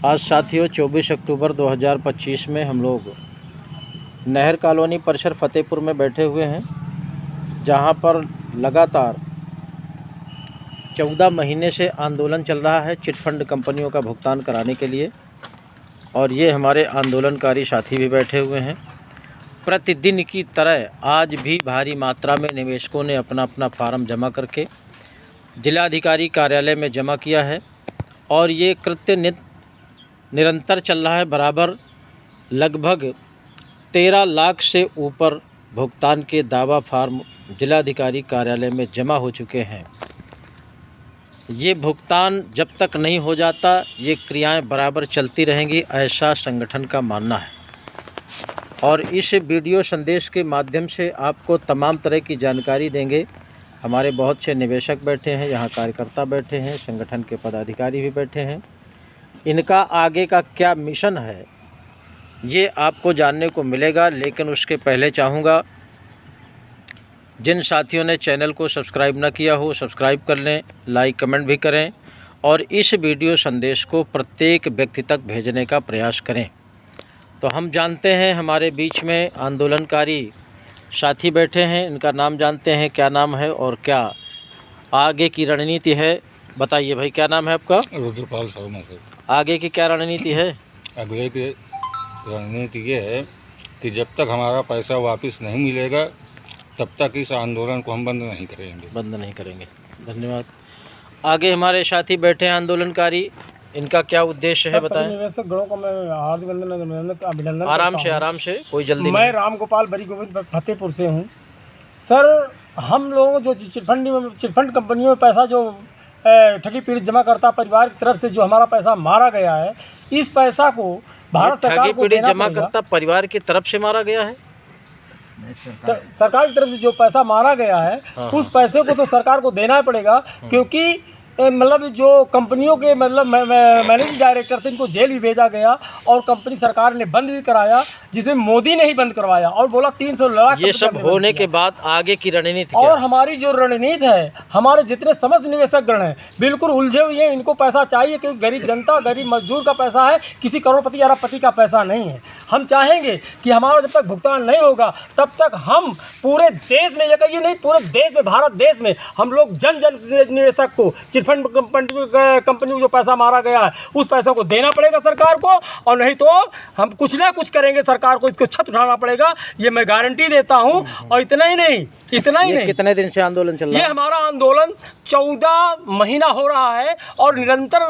आज साथियों 24 अक्टूबर 2025 में हम लोग नहर कॉलोनी परिसर फतेहपुर में बैठे हुए हैं, जहां पर लगातार 14 महीने से आंदोलन चल रहा है चिटफंड कंपनियों का भुगतान कराने के लिए। और ये हमारे आंदोलनकारी साथी भी बैठे हुए हैं। प्रतिदिन की तरह आज भी भारी मात्रा में निवेशकों ने अपना अपना फार्म जमा करके जिलाधिकारी कार्यालय में जमा किया है और ये कृत्य निरंतर चल रहा है। बराबर लगभग 13 लाख से ऊपर भुगतान के दावा फार्म जिलाधिकारी कार्यालय में जमा हो चुके हैं। ये भुगतान जब तक नहीं हो जाता ये क्रियाएं बराबर चलती रहेंगी, ऐसा संगठन का मानना है। और इस वीडियो संदेश के माध्यम से आपको तमाम तरह की जानकारी देंगे। हमारे बहुत से निवेशक बैठे हैं, यहाँ कार्यकर्ता बैठे हैं, संगठन के पदाधिकारी भी बैठे हैं। इनका आगे का क्या मिशन है ये आपको जानने को मिलेगा, लेकिन उसके पहले चाहूँगा जिन साथियों ने चैनल को सब्सक्राइब न किया हो सब्सक्राइब कर लें, लाइक कमेंट भी करें और इस वीडियो संदेश को प्रत्येक व्यक्ति तक भेजने का प्रयास करें। तो हम जानते हैं हमारे बीच में आंदोलनकारी साथी बैठे हैं, इनका नाम जानते हैं, क्या नाम है और क्या आगे की रणनीति है। बताइए भाई, क्या नाम है आपका? रुद्रपाल शर्मा से। आगे की क्या रणनीति है? आगे की रणनीति ये है कि जब तक हमारा पैसा वापस नहीं मिलेगा तब तक इस आंदोलन को हम बंद नहीं करेंगे। धन्यवाद। आगे हमारे साथी बैठे हैं आंदोलनकारी, इनका क्या उद्देश्य है बताएं? निवेशक गणों को मैं हार्दिक अभिनंदन आराम से कोई जल्दी मैं राम गोपाल बरी गोविंद फतेहपुर से हूँ। सर, हम लोग जो चिटफंड कंपनियों में पैसा जो ठगी पीड़ित जमा करता परिवार की तरफ से जो हमारा पैसा मारा गया है, इस पैसा को भारत सरकार को देना जमा करता परिवार की तरफ से मारा गया है। सरकार की तरफ से जो पैसा मारा गया है उस पैसे को तो सरकार को देना ही पड़ेगा, क्योंकि मतलब जो कंपनियों के मतलब मैनेजिंग डायरेक्टर थे इनको जेल भी भेजा गया और कंपनी सरकार ने बंद भी कराया, जिसमें मोदी ने ही बंद करवाया और बोला 300 लाख। ये सब होने के बाद आगे की रणनीति और हमारी जो रणनीति है, हमारे जितने समस्त निवेशक गण हैं बिल्कुल उलझे हुए हैं। इनको पैसा चाहिए क्योंकि गरीब जनता, गरीब मजदूर का पैसा है, किसी करोड़पति अरबपति का पैसा नहीं है। हम चाहेंगे कि हमारा जब तक भुगतान नहीं होगा तब तक हम पूरे देश में, ये नहीं पूरे देश में, भारत देश में हम लोग जन निवेशक को चिटफंड कंपनी को जो पैसा मारा गया है उस पैसे को देना पड़ेगा सरकार को, और नहीं तो हम कुछ ना कुछ करेंगे, सरकार को इसको छत उठाना पड़ेगा, ये मैं गारंटी देता हूं। और इतना ही नहीं कितने दिन से आंदोलन चल रहा है? ये हमारा आंदोलन 14 महीना हो रहा है और निरंतर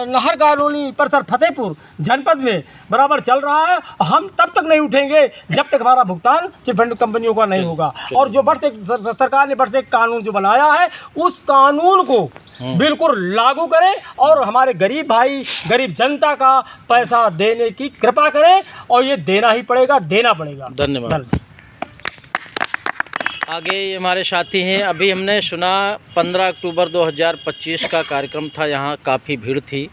नहर कॉलोनी परिसर फतेहपुर जनपद में बराबर चल रहा है। हम तब तक नहीं उठेंगे जब तक हमारा भुगतान चिटफंड कंपनियों का नहीं होगा। और जो सरकार ने बढ़ते कानून जो बनाया है उस कानून को बिल्कुल लागू करें और हमारे गरीब भाई, गरीब जनता का पैसा देने की कृपा करें, और ये देना ही पड़ेगा, देना पड़ेगा। धन्यवाद। आगे हमारे साथी हैं। अभी हमने सुना 15 अक्टूबर 2025 का कार्यक्रम था, यहाँ काफ़ी भीड़ थी,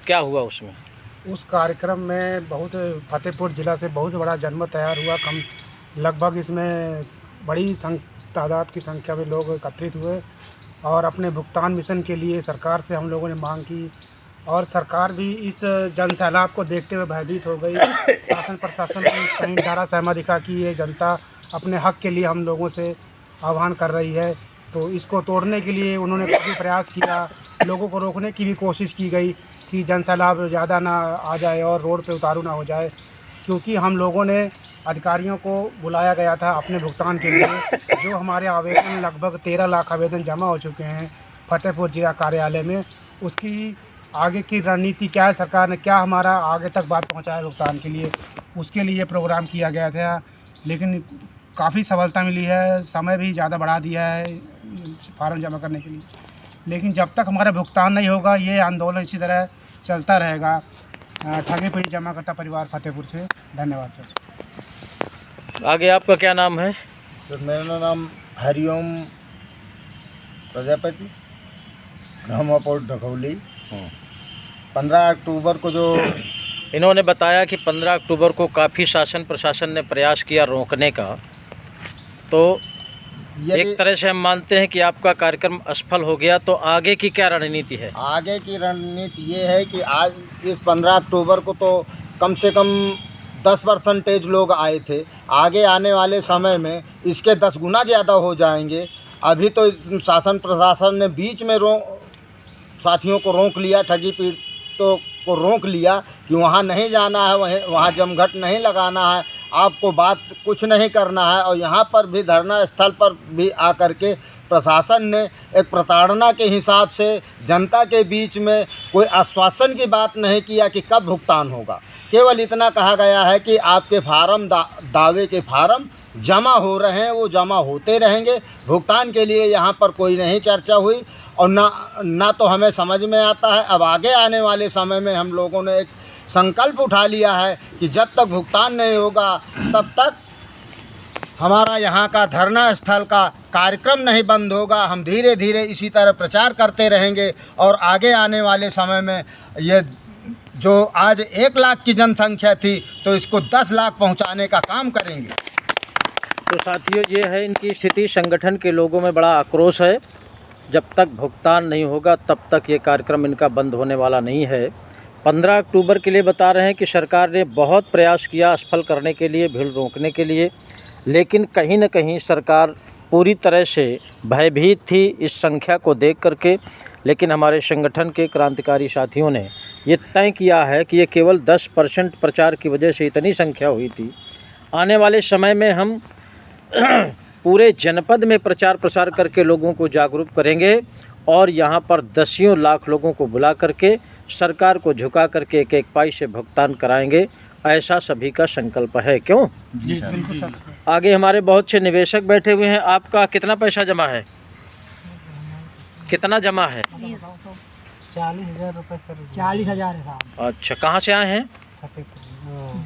क्या हुआ उसमें? उस कार्यक्रम में बहुत फतेहपुर ज़िला से बहुत बड़ा जनमत तैयार हुआ। लगभग इसमें बड़ी तादाद की संख्या में लोग एकत्रित हुए और अपने भुगतान मिशन के लिए सरकार से हम लोगों ने मांग की, और सरकार भी इस जन सैलाब को देखते हुए भयभीत हो गई। शासन प्रशासन की कई धारा सहमति दिखा कि ये जनता अपने हक के लिए हम लोगों से आह्वान कर रही है, तो इसको तोड़ने के लिए उन्होंने काफ़ी प्रयास किया। लोगों को रोकने की भी कोशिश की गई कि जन सैलाब ज़्यादा ना आ जाए और रोड पे उतारू ना हो जाए, क्योंकि हम लोगों ने अधिकारियों को बुलाया गया था अपने भुगतान के लिए। जो हमारे आवेदन लगभग 13 लाख आवेदन जमा हो चुके हैं फतेहपुर जिला कार्यालय में, उसकी आगे की रणनीति क्या है, सरकार ने क्या हमारा आगे तक बात पहुंचाया भुगतान के लिए, उसके लिए प्रोग्राम किया गया था। लेकिन काफ़ी सफलता मिली है, समय भी ज़्यादा बढ़ा दिया है फार्म जमा करने के लिए। लेकिन जब तक हमारा भुगतान नहीं होगा ये आंदोलन इसी तरह चलता रहेगा। ठगी पीड़ित जमा करता परिवार फतेहपुर से। धन्यवाद सर। आगे आपका क्या नाम है? सर, मेरा नाम हरिओम प्रजापति, ब्रह्मपुर ढकौली। 15 अक्टूबर को जो इन्होंने बताया कि 15 अक्टूबर को काफ़ी शासन प्रशासन ने प्रयास किया रोकने का, तो एक तरह से हम मानते हैं कि आपका कार्यक्रम असफल हो गया, तो आगे की क्या रणनीति है? आगे की रणनीति ये है कि आज इस 15 अक्टूबर को तो कम से कम 10% लोग आए थे। आगे आने वाले समय में इसके 10 गुना ज़्यादा हो जाएंगे। अभी तो शासन प्रशासन ने बीच में साथियों को रोक लिया, ठगी पीड़ितों को रोक लिया कि वहाँ नहीं जाना है, वहाँ जमघट नहीं लगाना है, आपको बात कुछ नहीं करना है। और यहाँ पर भी धरना स्थल पर भी आकर के प्रशासन ने एक प्रताड़ना के हिसाब से जनता के बीच में कोई आश्वासन की बात नहीं किया कि कब भुगतान होगा। केवल इतना कहा गया है कि आपके फार्म दावे के फार्म जमा हो रहे हैं, वो जमा होते रहेंगे। भुगतान के लिए यहाँ पर कोई नहीं चर्चा हुई और ना तो हमें समझ में आता है। अब आगे आने वाले समय में हम लोगों ने एक संकल्प उठा लिया है कि जब तक भुगतान नहीं होगा तब तक हमारा यहाँ का धरना स्थल का कार्यक्रम नहीं बंद होगा। हम धीरे धीरे इसी तरह प्रचार करते रहेंगे और आगे आने वाले समय में ये जो आज 1 लाख की जनसंख्या थी तो इसको 10 लाख पहुँचाने का काम करेंगे। तो साथियों, ये है इनकी स्थिति। संगठन के लोगों में बड़ा आक्रोश है। जब तक भुगतान नहीं होगा तब तक ये कार्यक्रम इनका बंद होने वाला नहीं है। 15 अक्टूबर के लिए बता रहे हैं कि सरकार ने बहुत प्रयास किया असफल करने के लिए, भीड़ रोकने के लिए, लेकिन कहीं न कहीं सरकार पूरी तरह से भयभीत थी इस संख्या को देख करके। लेकिन हमारे संगठन के क्रांतिकारी साथियों ने ये तय किया है कि ये केवल 10% प्रचार की वजह से इतनी संख्या हुई थी। आने वाले समय में हम पूरे जनपद में प्रचार प्रसार करके लोगों को जागरूक करेंगे और यहाँ पर दसियों लाख लोगों को बुला करके सरकार को झुका करके एक पाई से भुगतान कराएंगे। ऐसा सभी का संकल्प है। क्यों जी, बिल्कुल सर। आगे हमारे बहुत से निवेशक बैठे हुए हैं। आपका कितना पैसा जमा है? कितना जमा है? 40,000 रुपये सर। 40,000 है साहब। अच्छा, कहाँ से आए हैं?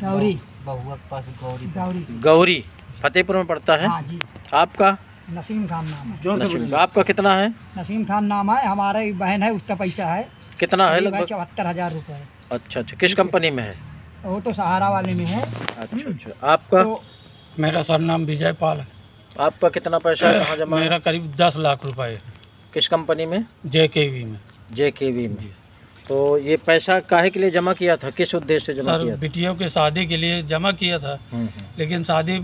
गौरी बहुआ के पास गौरी गौरी, फतेहपुर में पड़ता है। हाँ जी। आपका? नसीम खान नाम है। नसीम। आपका कितना है? नसीम खान नाम है, हमारे बहन है, उसका पैसा है। कितना है लगभग? 74,000 रुपये। अच्छा अच्छा, किस कंपनी में है? वो तो सहारा वाले में है। अच्छा अच्छा, आपका? तो मेरा सर नाम विजय पाल है। आपका कितना पैसा है, कहाँ जमा है? मेरा करीब 10 लाख रुपए। किस कंपनी में? JKV में। JKV में। तो ये पैसा काहे के लिए जमा किया था, किस उद्देश्य से जमा सर किया था? बिटियों के शादी के लिए जमा किया था, लेकिन शादी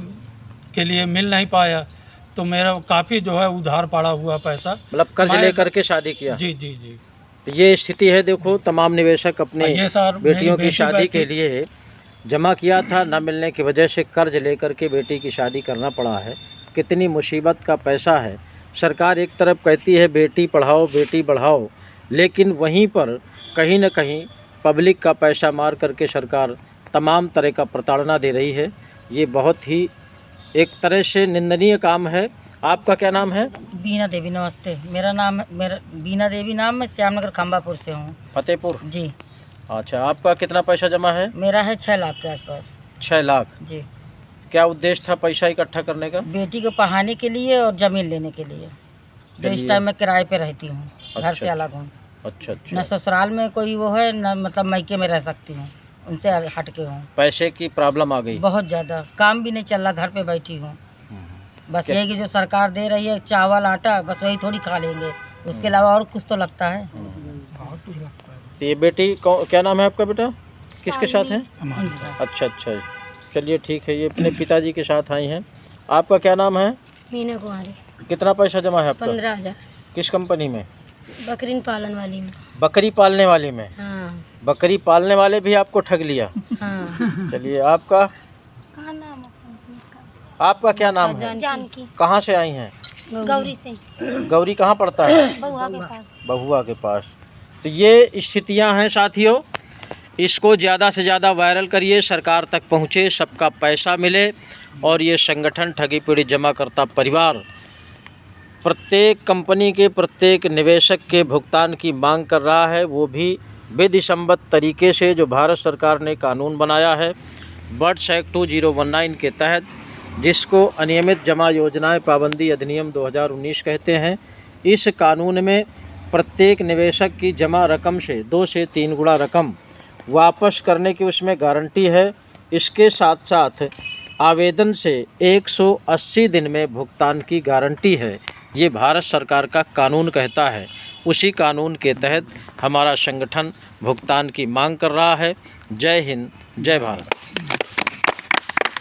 के लिए मिल नहीं पाया, तो मेरा काफ़ी जो है उधार पड़ा हुआ पैसा, मतलब कर्ज लेकर के शादी किया? जी जी जी। तो ये स्थिति है। देखो, तमाम निवेशक अपने ये सर बेटियों की बेटी शादी के लिए जमा किया था, न मिलने की वजह से कर्ज लेकर के बेटी की शादी करना पड़ा है। कितनी मुसीबत का पैसा है। सरकार एक तरफ कहती है बेटी पढ़ाओ बेटी बढ़ाओ, लेकिन वहीं पर कहीं न कहीं पब्लिक का पैसा मार करके सरकार तमाम तरह का प्रताड़ना दे रही है। ये बहुत ही एक तरह से निंदनीय काम है। आपका क्या नाम है? बीना देवी। नमस्ते, मेरा बीना देवी नाम है, श्यामनगर खंबापुर से हूँ। फतेहपुर जी। अच्छा, आपका कितना पैसा जमा है? मेरा है 6 लाख के आसपास। 6 लाख? जी। क्या उद्देश्य था पैसा इकट्ठा करने का? बेटी को पढ़ाने के लिए और ज़मीन लेने के लिए, जो इस टाइम मैं किराए पे रहती हूँ, घर से अलग हूँ। अच्छा अच्छा। न ससुराल में कोई वो है, न मतलब मायके में रह सकती हूँ, उनसे हट के हूँ। पैसे की प्रॉब्लम आ गई? बहुत ज़्यादा, काम भी नहीं चल रहा, घर पे बैठी हूँ। बस यही कि जो सरकार दे रही है चावल आटा, बस वही थोड़ी खा लेंगे, उसके अलावा और कुछ तो लगता है। तो ये बेटी क्या नाम है आपका बेटा, किसके साथ है? इंदिरा। अच्छा अच्छा, चलिए ठीक है। ये अपने पिताजी के साथ आई हैं। आपका क्या नाम है? मीना कुमारी। कितना पैसा जमा है आपका? 15,000। किस कंपनी में? बकरी पालन वाली में। बकरी पालने वाली में? हाँ बकरी पालने वाले भी आपको ठग लिया? हाँ। चलिए, आपका? कहाँ नाम है? आपका क्या नाम है? जानकी। कहाँ से आई हैं? गौरी से। गौरी कहाँ पड़ता है? बहुआ के पास। बहुआ के पास। तो ये स्थितियाँ हैं साथियों, इसको ज़्यादा से ज़्यादा वायरल करिए, सरकार तक पहुँचे, सबका पैसा मिले। और ये संगठन ठगी पीड़ित जमाकर्ता परिवार प्रत्येक कंपनी के प्रत्येक निवेशक के भुगतान की मांग कर रहा है, वो भी विधिसम्मत तरीके से, जो भारत सरकार ने कानून बनाया है वर्ड्स एक्ट 2019 के तहत, जिसको अनियमित जमा योजनाएं पाबंदी अधिनियम 2019 कहते हैं। इस कानून में प्रत्येक निवेशक की जमा रकम से 2 से 3 गुना रकम वापस करने की उसमें गारंटी है। इसके साथ साथ आवेदन से 180 दिन में भुगतान की गारंटी है। ये भारत सरकार का कानून कहता है। उसी कानून के तहत हमारा संगठन भुगतान की मांग कर रहा है। जय हिंद, जय भारत।